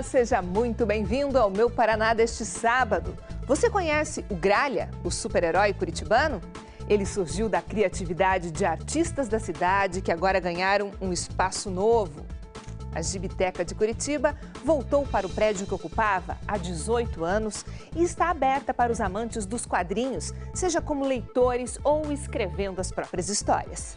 Olá, seja muito bem-vindo ao Meu Paraná deste sábado. Você conhece o Gralha, o super-herói curitibano? Ele surgiu da criatividade de artistas da cidade que agora ganharam um espaço novo. A Gibiteca de Curitiba voltou para o prédio que ocupava há 18 anos e está aberta para os amantes dos quadrinhos, seja como leitores ou escrevendo as próprias histórias.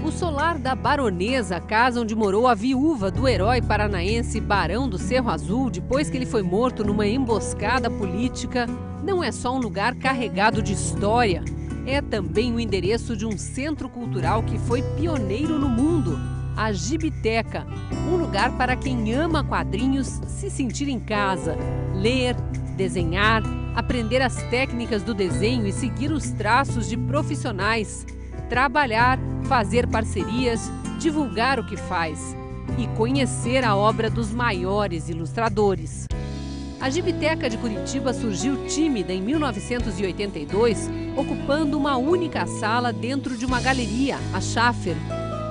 O solar da Baronesa, casa onde morou a viúva do herói paranaense Barão do Cerro Azul, depois que ele foi morto numa emboscada política, não é só um lugar carregado de história, é também o endereço de um centro cultural que foi pioneiro no mundo, a Gibiteca, um lugar para quem ama quadrinhos se sentir em casa, ler, desenhar, aprender as técnicas do desenho e seguir os traços de profissionais, trabalhar, fazer parcerias, divulgar o que faz e conhecer a obra dos maiores ilustradores. A Gibiteca de Curitiba surgiu tímida em 1982, ocupando uma única sala dentro de uma galeria, a Schaffer.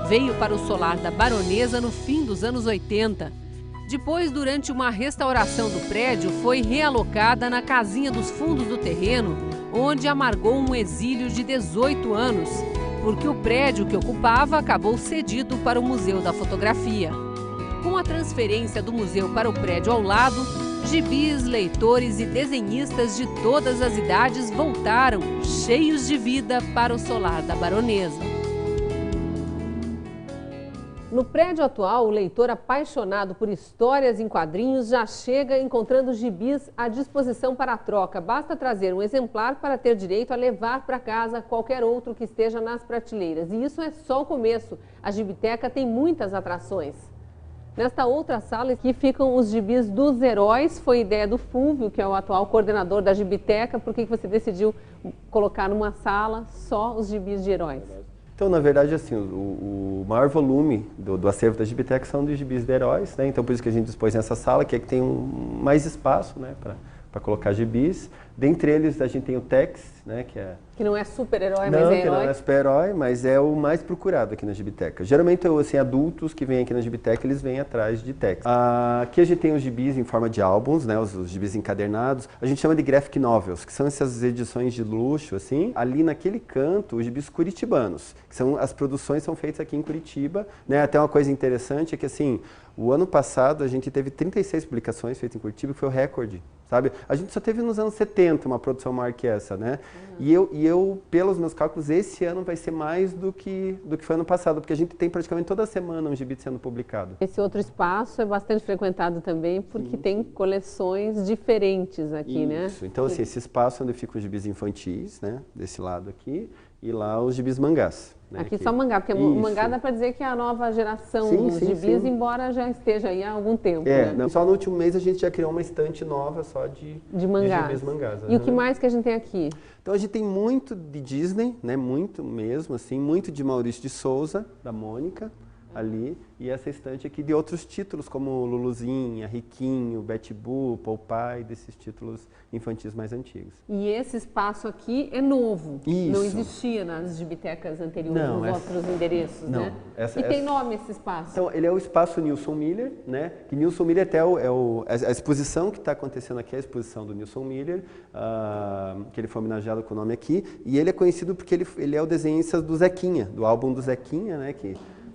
Veio para o solar da Baronesa no fim dos anos 80. Depois, durante uma restauração do prédio, foi realocada na casinha dos fundos do terreno, onde amargou um exílio de 18 anos, porque o prédio que ocupava acabou cedido para o Museu da Fotografia. Com a transferência do museu para o prédio ao lado, gibis, leitores e desenhistas de todas as idades voltaram, cheios de vida, para o solar da Baronesa. No prédio atual, o leitor apaixonado por histórias em quadrinhos já chega encontrando gibis à disposição para a troca. Basta trazer um exemplar para ter direito a levar para casa qualquer outro que esteja nas prateleiras. E isso é só o começo. A Gibiteca tem muitas atrações. Nesta outra sala aqui ficam os gibis dos heróis. Foi ideia do Fúvio, que é o atual coordenador da Gibiteca. Por que você decidiu colocar numa sala só os gibis de heróis? Então, na verdade, assim, o maior volume do acervo da Gibiteca são dos gibis de heróis, né? Então, por isso que a gente dispôs nessa sala, que é que tem mais espaço, né, para colocar gibis. Dentre eles, a gente tem o Tex, né, que não é super-herói, mas é herói. Não, que não é super-herói, mas é o mais procurado aqui na Gibiteca. Geralmente, assim, adultos que vêm aqui na Gibiteca, eles vêm atrás de Tex. Aqui a gente tem os gibis em forma de álbuns, né, os gibis encadernados. A gente chama de graphic novels, que são essas edições de luxo, assim. Ali naquele canto, os gibis curitibanos, que são as produções são feitas aqui em Curitiba, né. Até uma coisa interessante é que, assim, o ano passado a gente teve 36 publicações feitas em Curitiba, que foi o recorde, sabe? A gente só teve nos anos 70 uma produção maior que essa, né? E eu, pelos meus cálculos, esse ano vai ser mais do que foi ano passado, porque a gente tem praticamente toda semana um gibi sendo publicado. Esse outro espaço é bastante frequentado também, porque tem coleções diferentes aqui, né? Isso, então assim, esse espaço onde ficam os gibis infantis, né? Desse lado aqui, e lá os gibis mangás. Né, aqui só mangá, porque o mangá dá para dizer que é a nova geração dos gibis, embora já esteja aí há algum tempo. Né? Não, só no último mês a gente já criou uma estante nova só de gibis mangás. E o que mais que a gente tem aqui? Então a gente tem muito de Disney, né, muito mesmo, assim, muito de Maurício de Souza, da Mônica, ali, e essa estante aqui de outros títulos, como Luluzinha, Riquinho, Betty Boo, Popeye, desses títulos infantis mais antigos. E esse espaço aqui é novo? Isso. Não existia nas gibitecas anteriores, nos outros endereços, não, né? E tem nome esse espaço? Então, ele é o Espaço Nilson Miller, né? Que Nilson Miller até a exposição que está acontecendo aqui, é a exposição do Nilson Miller, que ele foi homenageado com o nome aqui, e ele é conhecido porque ele é o desenhista do Zequinha, do álbum do Zequinha, né?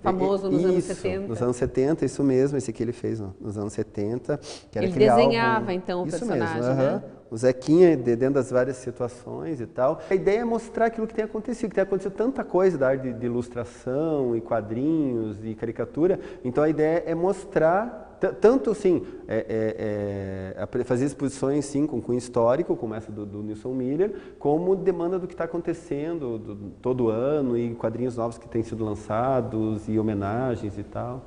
Famoso nos anos 70. Nos anos 70, isso mesmo, esse aqui ele fez nos anos 70. Que era ele desenhava, então, o personagem, mesmo, né? O Zequinha, dentro das várias situações e tal. A ideia é mostrar aquilo que tem acontecido tanta coisa da arte de ilustração, e quadrinhos, e caricatura. Então a ideia é mostrar, tanto assim, fazer exposições sim, com cunho histórico, como essa do Nilson Miller, como demanda do que está acontecendo todo ano, e quadrinhos novos que têm sido lançados, e homenagens e tal.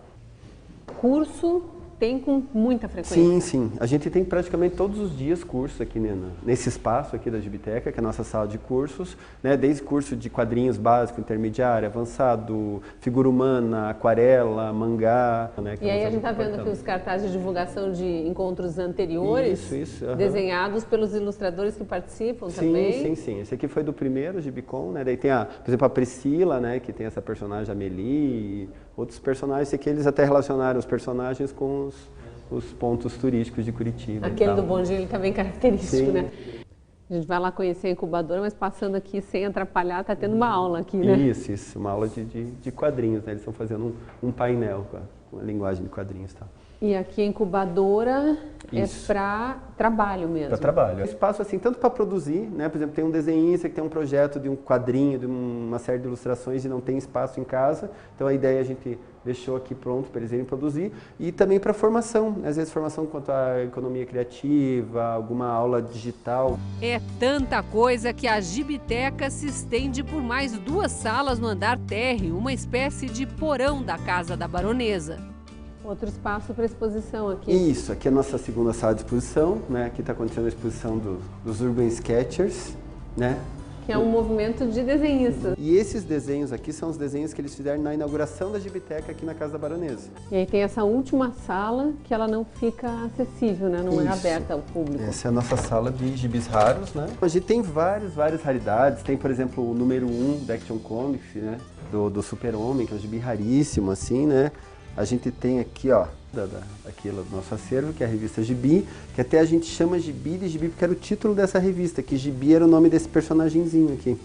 Curso tem com muita frequência? Sim, sim. A gente tem praticamente todos os dias cursos aqui, né, nesse espaço aqui da Gibiteca, que é a nossa sala de cursos, né, desde curso de quadrinhos básico, intermediário, avançado, figura humana, aquarela, mangá. Né, e aí a gente está vendo aqui os cartazes de divulgação de encontros anteriores, desenhados pelos ilustradores que participam também. Sim. Esse aqui foi do primeiro Gibicon, né, daí tem, por exemplo, a Priscila, né, que tem essa personagem Amélie, outros personagens, que eles até relacionaram os personagens com os pontos turísticos de Curitiba. Aquele do bondinho, ele tá bem característico, Sim. né? A gente vai lá conhecer a incubadora, mas passando aqui sem atrapalhar, tá tendo uma aula aqui, né? Isso, uma aula de quadrinhos, né? Eles estão fazendo um painel com a linguagem de quadrinhos e tal. E aqui a incubadora Isso. é para trabalho mesmo. Para trabalho. Espaço assim, tanto para produzir, né? Por exemplo, tem um desenhista que tem um projeto de um quadrinho, de uma série de ilustrações e não tem espaço em casa. Então a ideia a gente deixou aqui pronto para eles irem produzir. E também para formação, né? Às vezes formação quanto à economia criativa, alguma aula digital. É tanta coisa que a Gibiteca se estende por mais 2 salas no andar térreo, uma espécie de porão da Casa da Baronesa. Outro espaço para exposição aqui. Isso, aqui é a nossa segunda sala de exposição, né? Aqui está acontecendo a exposição dos Urban Sketchers, né? Que é um movimento de desenhistas. E esses desenhos aqui são os desenhos que eles fizeram na inauguração da Gibiteca aqui na Casa da Baronesa. E aí tem essa última sala que ela não fica acessível, né? Não é aberta ao público. Essa é a nossa sala de gibis raros, né? A gente tem várias raridades. Tem, por exemplo, o número 1 da Action Comics, né? Do Super-Homem, que é um gibi raríssimo, assim, né? A gente tem aqui, ó, aqui do nosso acervo, que é a revista Gibi, que até a gente chama Gibi de Gibi porque era o título dessa revista, que Gibi era o nome desse personagemzinho aqui,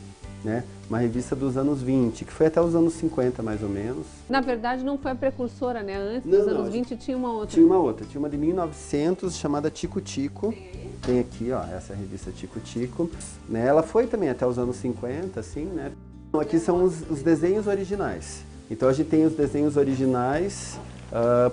né? Uma revista dos anos 20, que foi até os anos 50, mais ou menos. Na verdade, não foi a precursora, né? Antes dos anos 20 tinha uma outra. Tinha uma outra, tinha uma de 1900 chamada Tico Tico. Tem aqui, ó, essa revista Tico Tico. Né? Ela foi também até os anos 50, assim, né? Aqui são os desenhos originais. Então a gente tem os desenhos originais,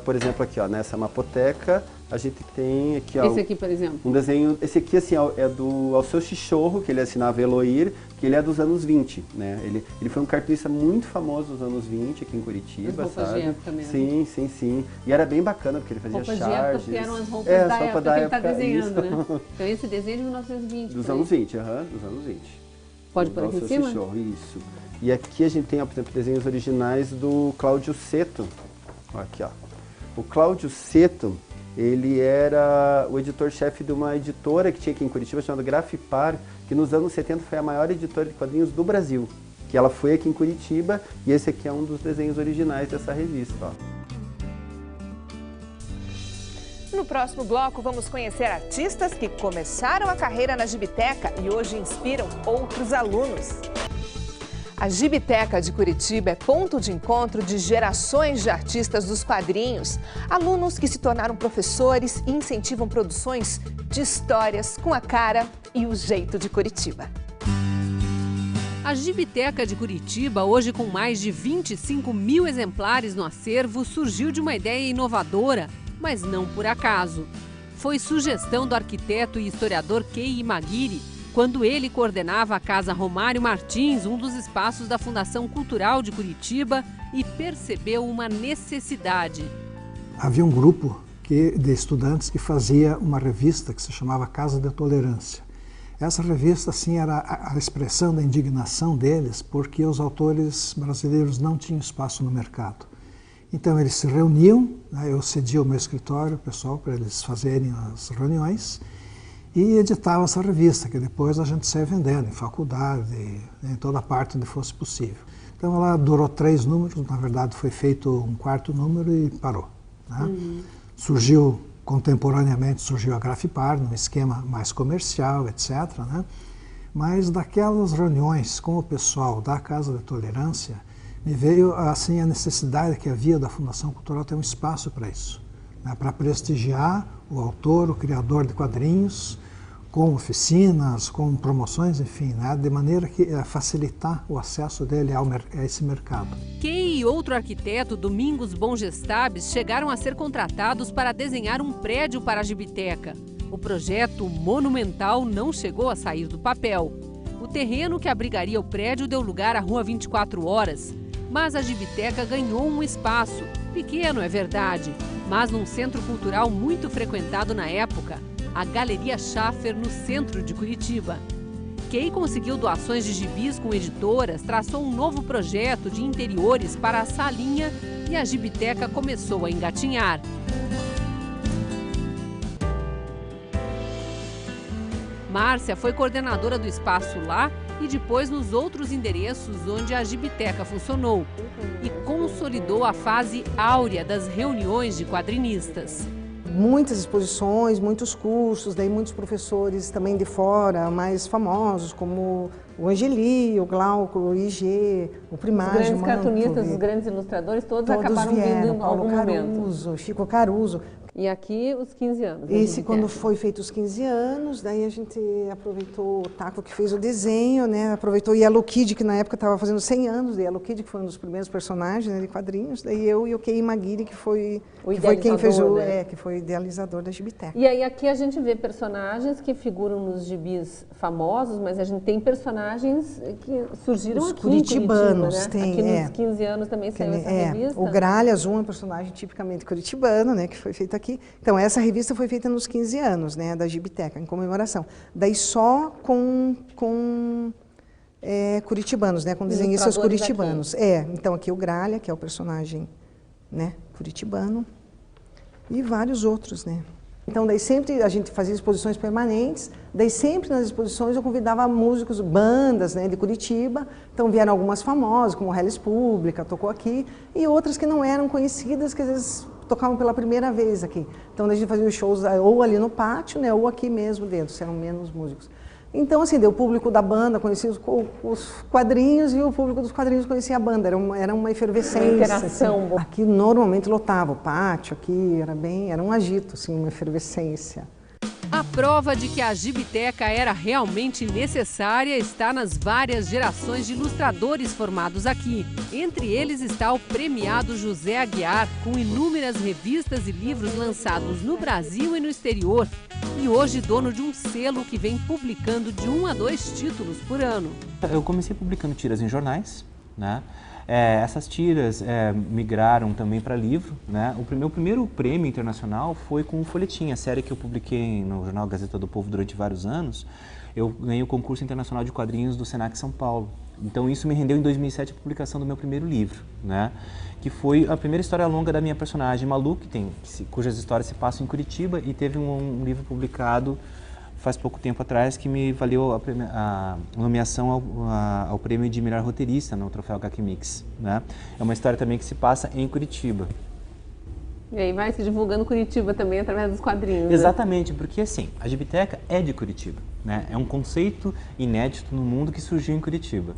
por exemplo, aqui, ó, nessa mapoteca, a gente tem aqui, ó, esse aqui, por exemplo. Um desenho, esse aqui, assim, é do Alceu Chichorro, que ele assinava Eloir, que ele é dos anos 20, né? Ele foi um cartunista muito famoso dos anos 20 aqui em Curitiba, as roupas sabe? de época mesmo. Sim. E era bem bacana, porque ele fazia roupas charges. de época, que eram as roupas da época que ele está desenhando, isso. né? Então esse desenho é de 1920. Dos anos 20, dos anos 20. Pode pôr aqui em cima? Chichorro, isso. E aqui a gente tem, ó, por exemplo, desenhos originais do Cláudio Seto. Ó, aqui, ó. O Cláudio Seto, ele era o editor-chefe de uma editora que tinha aqui em Curitiba, chamada Grafipar, que nos anos 70 foi a maior editora de quadrinhos do Brasil. Que ela foi aqui em Curitiba, e esse aqui é um dos desenhos originais dessa revista, ó. No próximo bloco, vamos conhecer artistas que começaram a carreira na Gibiteca e hoje inspiram outros alunos. A Gibiteca de Curitiba é ponto de encontro de gerações de artistas dos quadrinhos, alunos que se tornaram professores e incentivam produções de histórias com a cara e o jeito de Curitiba. A Gibiteca de Curitiba, hoje com mais de 25 mil exemplares no acervo, surgiu de uma ideia inovadora, mas não por acaso. Foi sugestão do arquiteto e historiador Kei Imagiri, quando ele coordenava a Casa Romário Martins, um dos espaços da Fundação Cultural de Curitiba, e percebeu uma necessidade. Havia um grupo de estudantes que fazia uma revista que se chamava Casa da Tolerância. Essa revista, assim, era a expressão da indignação deles, porque os autores brasileiros não tinham espaço no mercado. Então eles se reuniam, né, eu cedia o meu escritório, pessoal, para eles fazerem as reuniões, e editava essa revista, que depois a gente saia vendendo em faculdade, em toda parte onde fosse possível. Então ela durou 3 números, na verdade foi feito um 4º número e parou. Né? Surgiu, contemporaneamente, surgiu a Grafipar, num esquema mais comercial, etc. Né? Mas daquelas reuniões com o pessoal da Casa da Tolerância, me veio assim a necessidade que havia da Fundação Cultural ter um espaço para isso, né? Para prestigiar o autor, o criador de quadrinhos, com oficinas, com promoções, enfim, né? De maneira que facilitar o acesso dele a esse mercado. Kei e outro arquiteto, Domingos Bongestabes, chegaram a ser contratados para desenhar um prédio para a Gibiteca. O projeto monumental não chegou a sair do papel. O terreno que abrigaria o prédio deu lugar à Rua 24 Horas, mas a Gibiteca ganhou um espaço, pequeno é verdade, mas num centro cultural muito frequentado na época, a Galeria Schaffer, no centro de Curitiba. Kei conseguiu doações de gibis com editoras, traçou um novo projeto de interiores para a salinha e a Gibiteca começou a engatinhar. Márcia foi coordenadora do espaço lá e depois nos outros endereços onde a Gibiteca funcionou e consolidou a fase áurea das reuniões de quadrinistas. muitas exposições, muitos cursos, daí muitos professores também de fora, mais famosos, como o Angeli, o Glauco, o IG, o Primágio. Os grandes cartunistas, os grandes ilustradores, todos acabaram vindo em algum momento. Chico Caruso. E aqui os 15 anos. Esse, quando foi feito os 15 anos, daí a gente aproveitou o Taco que fez o desenho, né? Aproveitou o Yellow Kid, que na época estava fazendo 100 anos de Yellow Kid, que foi um dos primeiros personagens, né, de quadrinhos. Daí eu e o Kei Maguire, que foi quem fez que foi o idealizador da Gibiteca. E aí aqui a gente vê personagens que figuram nos gibis famosos, mas a gente tem personagens que surgiram os aqui curitibanos, em Curitiba, né? Tem, aqui nos 15 anos também saiu essa revista. O Gralha Azul é um personagem tipicamente curitibano, né, que foi feito aqui. Então, essa revista foi feita nos 15 anos, né, da Gibiteca, em comemoração. Daí só com curitibanos, né, com desenhistas curitibanos. Então aqui o Gralha, que é o personagem, né, curitibano, e vários outros, né. Então, daí sempre a gente fazia exposições permanentes, daí sempre nas exposições eu convidava músicos, bandas, né, de Curitiba. Então vieram algumas famosas, como o Hellis Pública, tocou aqui, e outras que não eram conhecidas, que às vezes tocavam pela primeira vez aqui. Então daí a gente fazia os shows ou ali no pátio, né, ou aqui mesmo dentro, se eram menos músicos. Então, assim, o público da banda conhecia os quadrinhos e o público dos quadrinhos conhecia a banda. Era uma efervescência. Uma interação. Assim. Aqui normalmente lotava o pátio, aqui era um agito, assim, uma efervescência. A prova de que a Gibiteca era realmente necessária está nas várias gerações de ilustradores formados aqui. Entre eles está o premiado José Aguiar, com inúmeras revistas e livros lançados no Brasil e no exterior. E hoje dono de um selo que vem publicando de 1 a 2 títulos por ano. Eu comecei publicando tiras em jornais, né? Essas tiras migraram também para livro, né? O meu primeiro prêmio internacional foi com o Folhetim, a série que eu publiquei no jornal Gazeta do Povo durante vários anos. Eu ganhei o concurso internacional de quadrinhos do Senac São Paulo. Então isso me rendeu em 2007 a publicação do meu primeiro livro, né? Que foi a primeira história longa da minha personagem Malu, cujas histórias se passam em Curitiba, e teve um livro publicado faz pouco tempo atrás que me valeu a nomeação ao prêmio de melhor roteirista no Troféu HQ Mix, né? É uma história também que se passa em Curitiba. E aí vai se divulgando Curitiba também através dos quadrinhos. Exatamente, né? Porque assim, a Gibiteca é de Curitiba, né? É um conceito inédito no mundo que surgiu em Curitiba.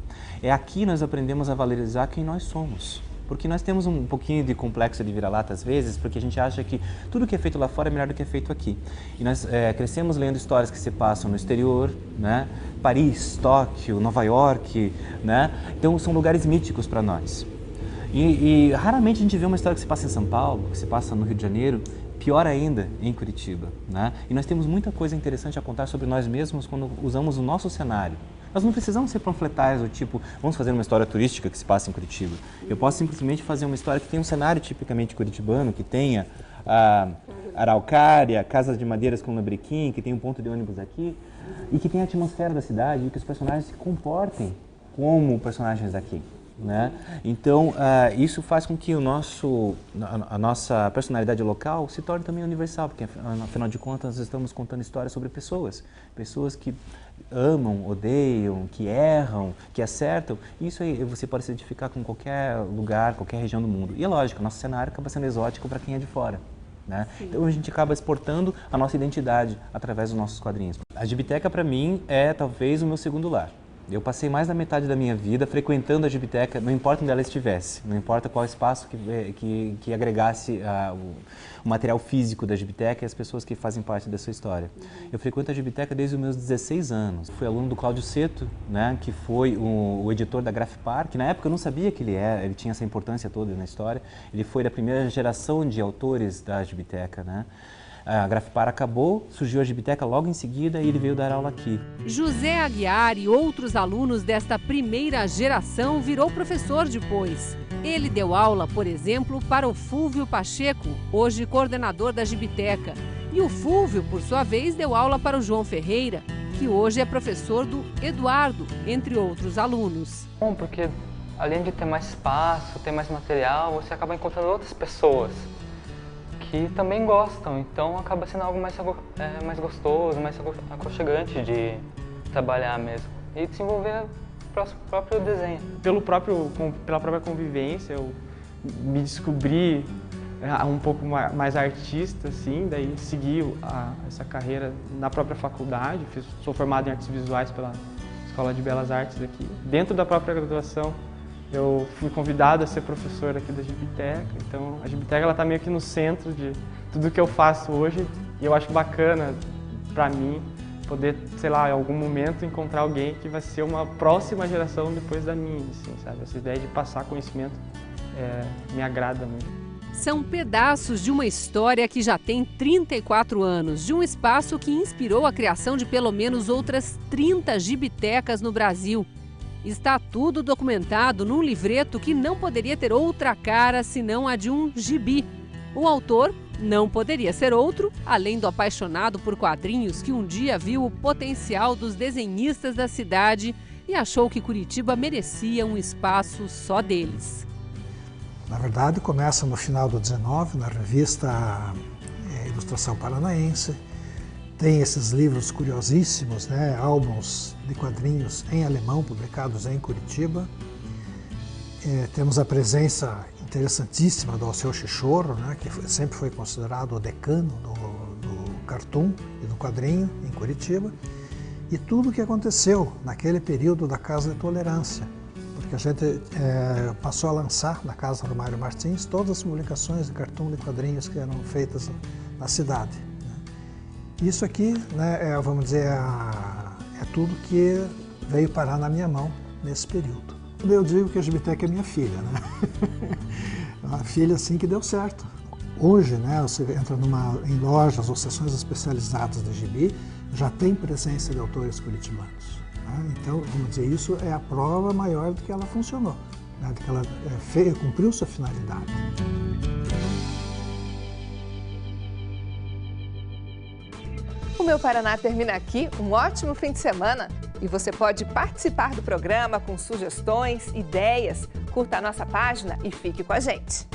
Aqui nós aprendemos a valorizar quem nós somos. Porque nós temos um pouquinho de complexo de vira-lata às vezes, porque a gente acha que tudo que é feito lá fora é melhor do que é feito aqui. E nós crescemos lendo histórias que se passam no exterior, né? Paris, Tóquio, Nova York, né? Então são lugares míticos para nós. E raramente a gente vê uma história que se passa em São Paulo, que se passa no Rio de Janeiro, pior ainda em Curitiba, né? E nós temos muita coisa interessante a contar sobre nós mesmos quando usamos o nosso cenário. Nós não precisamos ser panfletários do tipo, vamos fazer uma história turística que se passa em Curitiba. Eu posso simplesmente fazer uma história que tenha um cenário tipicamente curitibano, que tenha a araucária, casas de madeiras com lambrequim, que tenha um ponto de ônibus aqui, e que tenha a atmosfera da cidade, e que os personagens se comportem como personagens daqui, né? Então, isso faz com que a nossa personalidade local se torne também universal, porque afinal de contas nós estamos contando histórias sobre pessoas que amam, odeiam, que erram, que acertam. Isso aí você pode se identificar com qualquer lugar, qualquer região do mundo. E é lógico, nosso cenário acaba sendo exótico para quem é de fora, né? Então a gente acaba exportando a nossa identidade através dos nossos quadrinhos. A Gibiteca para mim é talvez o meu segundo lar. Eu passei mais da metade da minha vida frequentando a Gibiteca, não importa onde ela estivesse, não importa qual espaço que agregasse o material físico da Gibiteca e as pessoas que fazem parte da sua história. Eu frequento a Gibiteca desde os meus 16 anos. Fui aluno do Cláudio Seto, né, que foi o editor da Grafipar, que na época eu não sabia que ele tinha essa importância toda na história. Ele foi da primeira geração de autores da Gibiteca, né? A Grafipar acabou, surgiu a Gibiteca logo em seguida e ele veio dar aula aqui. José Aguiar e outros alunos desta primeira geração virou professor depois. Ele deu aula, por exemplo, para o Fúvio Pacheco, hoje coordenador da Gibiteca. E o Fúvio, por sua vez, deu aula para o João Ferreira, que hoje é professor do Eduardo, entre outros alunos. Bom, porque além de ter mais espaço, ter mais material, você acaba encontrando outras pessoas que também gostam, então acaba sendo algo mais gostoso, mais aconchegante de trabalhar mesmo e desenvolver o próprio desenho. Pela própria convivência, eu me descobri um pouco mais artista, assim, daí segui essa carreira na própria faculdade, sou formado em artes visuais pela Escola de Belas Artes aqui. Dentro da própria graduação, eu fui convidado a ser professor aqui da Gibiteca, então a Gibiteca está meio que no centro de tudo que eu faço hoje, e eu acho bacana para mim poder, sei lá, em algum momento encontrar alguém que vai ser uma próxima geração depois da minha, assim, sabe? Essa ideia de passar conhecimento me agrada muito. São pedaços de uma história que já tem 34 anos, de um espaço que inspirou a criação de pelo menos outras 30 gibitecas no Brasil. Está tudo documentado num livreto que não poderia ter outra cara senão a de um gibi. O autor não poderia ser outro, além do apaixonado por quadrinhos que um dia viu o potencial dos desenhistas da cidade e achou que Curitiba merecia um espaço só deles. Na verdade, começa no final do 19, na revista Ilustração Paranaense. Tem esses livros curiosíssimos, né? Álbuns de quadrinhos em alemão publicados em Curitiba. Temos a presença interessantíssima do Alceu Chichorro, né? Que sempre foi considerado o decano do cartoon e do quadrinho em Curitiba. E tudo o que aconteceu naquele período da Casa de Tolerância. Porque a gente passou a lançar na Casa do Mário Martins todas as publicações de cartoon de quadrinhos que eram feitas na cidade. Isso aqui, né, vamos dizer, é tudo que veio parar na minha mão nesse período. Eu digo que a Gibiteca é minha filha, né? Uma filha assim que deu certo. Hoje, né, você entra em lojas ou seções especializadas de gibi, já tem presença de autores curitibanos. Né? Então, vamos dizer, isso é a prova maior de que ela funcionou, né, de que ela cumpriu sua finalidade. O Meu Paraná termina aqui. Um ótimo fim de semana. E você pode participar do programa com sugestões, ideias. Curta a nossa página e fique com a gente.